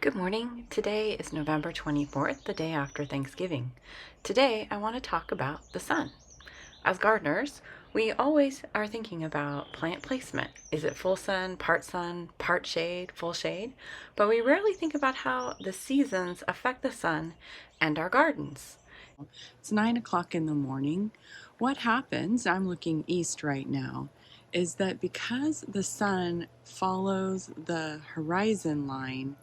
Good morning. Today is November 24th, the day after Thanksgiving. Today I want to talk about the sun. As gardeners, we always are thinking about plant placement. Is it full sun, part shade, full shade? But we rarely think about how the seasons affect the sun and our gardens. It's 9 o'clock in the morning. What happens, I'm looking east right now, is that because the sun follows the horizon line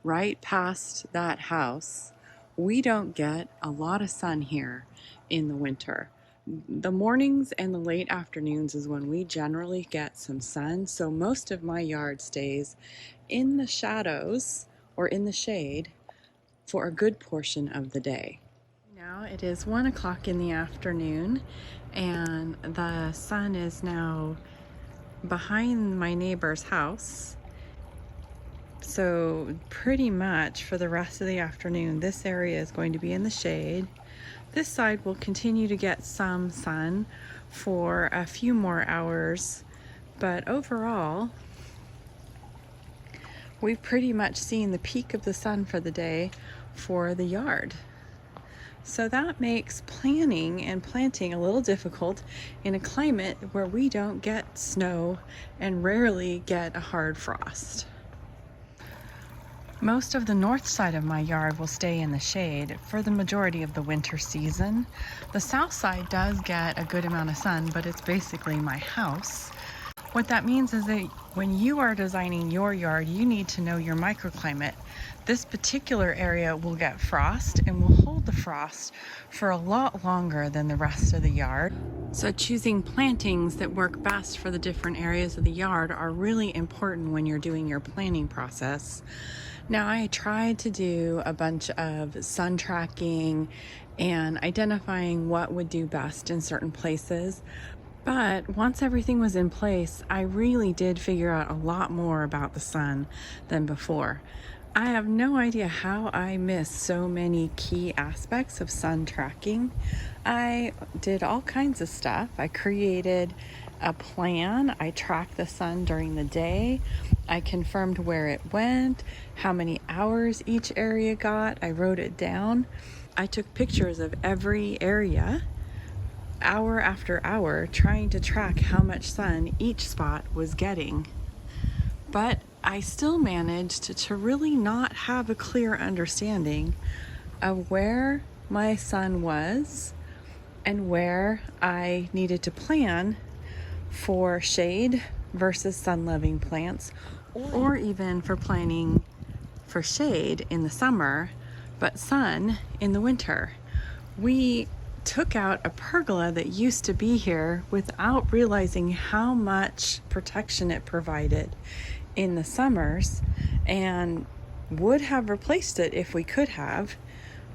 right past that house, we don't get a lot of sun here in the winter. The mornings and the late afternoons is when we generally get some sun, so most of my yard stays in the shadows or in the shade for a good portion of the day. Now it is 1 o'clock in the afternoon and the sun is now behind my neighbor's house. So pretty much for the rest of the afternoon, this area is going to be in the shade. This side will continue to get some sun for a few more hours, but overall, we've pretty much seen the peak of the sun for the day for the yard. So that makes planning and planting a little difficult in a climate where we don't get snow and rarely get a hard frost. Most of the north side of my yard will stay in the shade for the majority of the winter season. The south side does get a good amount of sun, but it's basically my house. What that means is that when you are designing your yard, you need to know your microclimate. This particular area will get frost and will hold the frost for a lot longer than the rest of the yard. So choosing plantings that work best for the different areas of the yard are really important when you're doing your planning process. Now, I tried to do a bunch of sun tracking and identifying what would do best in certain places. But once everything was in place, I really did figure out a lot more about the sun than before. I have no idea how I missed so many key aspects of sun tracking. I did all kinds of stuff. I created a plan. I tracked the sun during the day. I confirmed where it went, how many hours each area got. I wrote it down. I took pictures of every area, hour after hour, trying to track how much sun each spot was getting. But I still managed to really not have a clear understanding of where my sun was and where I needed to plan for shade versus sun-loving plants, or even for planning for shade in the summer, but sun in the winter. We took out a pergola that used to be here without realizing how much protection it provided in the summers, and would have replaced it if we could have,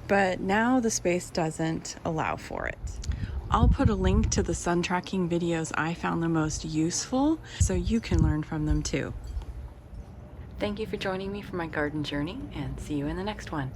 but now the space doesn't allow for it. I'll put a link to the sun tracking videos I found the most useful so you can learn from them too. Thank you for joining me for my garden journey, and see you in the next one.